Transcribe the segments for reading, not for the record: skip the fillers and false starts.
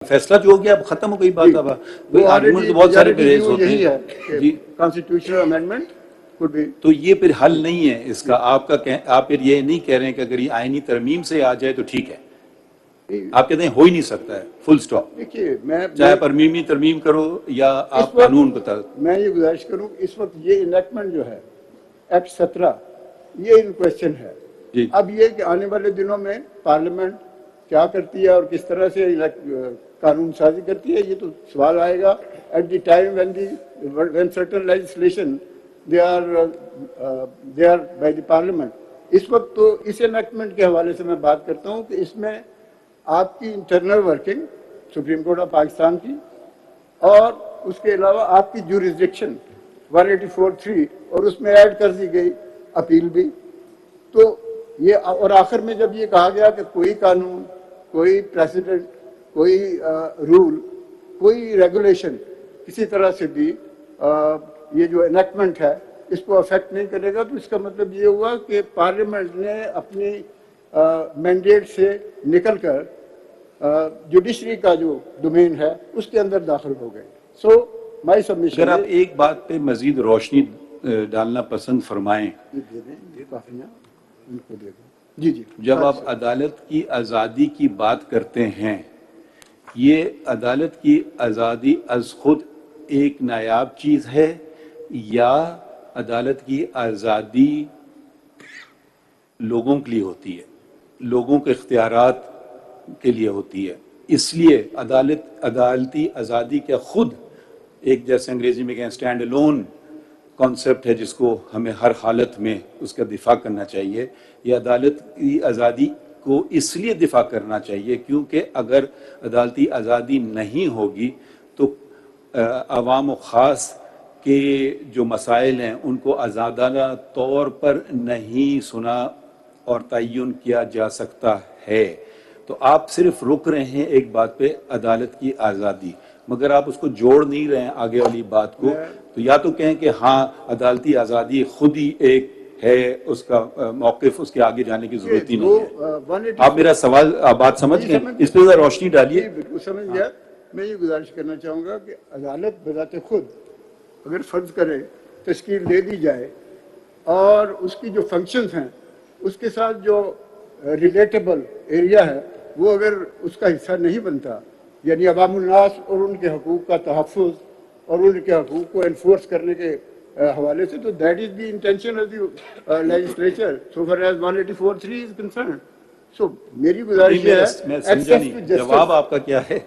فیصلہ جو ہو گیا اب ختم ہو گئی بات. اب آرگومنٹ تو بہت سارے ریز ہوتے ہیں جی. کانسٹیٹیوشنل امینڈمنٹ تو یہ پھر حل نہیں ہے اس کا. آپ پھر یہ نہیں کہہ رہے ہیں کہ اگر یہ آئینی ترمیم سے آ جائے تو ٹھیک ہے. آپ کہتے ہیں ہو ہی نہیں سکتا ہے فل سٹاپ. دیکھیے میں چاہے پرمیمی ترمیم کرو یا آپ قانون کو میں یہ گزارش کروں اس وقت یہ انیکٹمنٹ جو ہے ایکٹ 17 یہ ان کوشچن ہے. اب یہ کہ آنے والے دنوں میں پارلیمنٹ کیا کرتی ہے اور کس طرح سے قانون سازی کرتی ہے یہ تو سوال آئے گا at the time when certain legislation they are by the parliament. اس وقت تو اس انیکٹمنٹ کے حوالے سے میں بات کرتا ہوں کہ اس میں آپ کی internal working supreme court of Pakistan کی اور اس کے علاوہ آپ کی جورسڈکشن 184(3) اور اس میں ایڈ کر دی گئی اپیل بھی. تو یہ اور آخر میں جب یہ کہا گیا کہ کوئی قانون کوئی پریسیڈنٹ کوئی رول کوئی ریگولیشن کسی طرح سے بھی یہ جو انیکٹمنٹ ہے اس کو افیکٹ نہیں کرے گا تو اس کا مطلب یہ ہوا کہ پارلیمنٹ نے اپنی مینڈیٹ سے نکل کر جوڈیشری کا جو ڈومین ہے اس کے اندر داخل ہو گئے. سو مائی سبمیشن. اگر آپ ایک بات پہ مزید روشنی ڈالنا پسند فرمائیں. جی جی. جب آپ عدالت کی آزادی کی بات کرتے ہیں یہ عدالت کی آزادی از خود ایک نایاب چیز ہے یا عدالت کی آزادی لوگوں کے لیے ہوتی ہے, لوگوں کے اختیارات کے لیے ہوتی ہے؟ اس لیے عدالتی آزادی کا خود ایک جیسے انگریزی میں کہیں اسٹینڈ الون کانسیپٹ ہے جس کو ہمیں ہر حالت میں اس کا دفاع کرنا چاہیے. یہ عدالت کی آزادی کو اس لیے دفاع کرنا چاہیے کیونکہ اگر عدالتی آزادی نہیں ہوگی تو عوام و خاص کے جو مسائل ہیں ان کو آزادانہ طور پر نہیں سنا اور تعین کیا جا سکتا ہے. تو آپ صرف رک رہے ہیں ایک بات پہ عدالت کی آزادی مگر آپ اس کو جوڑ نہیں رہے ہیں آگے والی بات کو. تو یا تو کہیں کہ ہاں عدالتی آزادی خود ہی ایک ہے اس کا موقف اس کے آگے جانے کی ضرورت ہی نہیں ہے. آپ میرا سوال بات سمجھ گئے اس پہ ذرا روشنی ڈالیے. بالکل سمجھ گیا. میں یہ گزارش کرنا چاہوں گا کہ عدالت بذات خود اگر فرض کرے تشکیل دے دی جائے اور اس کی جو فنکشنز ہیں اس کے ساتھ جو ریلیٹیبل ایریا ہے وہ اگر اس کا حصہ نہیں بنتا یعنی عوام الناس اور ان کے حقوق کا تحفظ اور ان کے حقوق کو انفورس کرنے کے حوالے سے تو that is the intention of the legislature so far as 184(3) is concerned. So میری گزارش ہے جواب آپ کا کیا ہے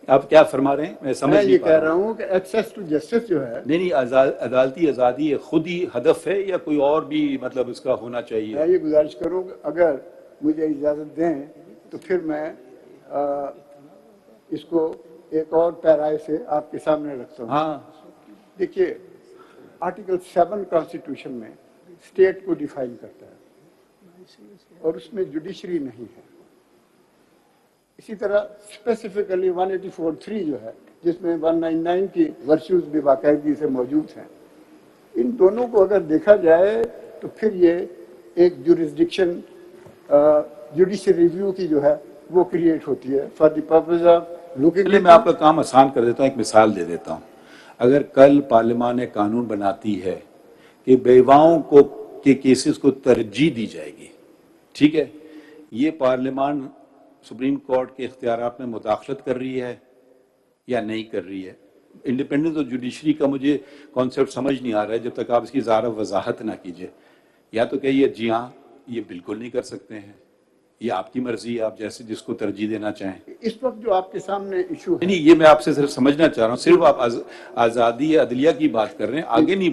آپ کیا فرما رہے ہیں میں سمجھ نہیں پا رہا ہوں. یہ کہہ رہا ہوں کہ ایکسیس ٹو جسٹس جو ہے نہیں عدالتی آزادی خود ہی ہدف ہے یا کوئی اور بھی مطلب اس کا ہونا چاہیے؟ میں یہ گزارش کروں کہ اگر مجھے اجازت دیں تو پھر میں اس کو ایک اور پیرائے سے آپ کے سامنے رکھتا ہوں. ہاں دیکھیے آرٹیکل 7 کانسٹیٹیوشن میں اسٹیٹ کو ڈیفائن کرتا ہے اور اس میں جوڈیشری نہیں ہے. اسی طرح اسپیسیفکلی 184(3) جو ہے جس میں 199 کی ورچوز بھی باقاعدگی سے موجود ہیں ان دونوں کو اگر دیکھا جائے تو پھر یہ ایک جورسڈکشن جوڈیشل ریویو کی جو ہے وہ کریٹ ہوتی ہے for the purpose of looking. میں آپ کا کام آسان کر دیتا ہوں ایک مثال دے دیتا ہوں. اگر کل پارلیمان قانون بناتی ہے کہ بیواؤں کو کے کیسز کو ترجیح دی جائے گی ٹھیک ہے یہ پارلیمان سپریم کورٹ کے اختیارات میں مداخلت کر رہی ہے یا نہیں کر رہی ہے؟ انڈیپینڈنس اور جوڈیشری کا مجھے کانسیپٹ سمجھ نہیں آ رہا ہے جب تک آپ اس کی ذرا وضاحت نہ کیجئے. یا تو کہیے جی ہاں یہ بالکل نہیں کر سکتے ہیں یہ آپ کی مرضی ہے آپ جیسے جس کو ترجیح دینا چاہیں. اس وقت جو آپ کے سامنے ایشو ہے نہیں یہ میں آپ سے صرف سمجھنا چاہ رہا ہوں صرف آپ آزادی عدلیہ کی بات کر رہے ہیں آگے نہیں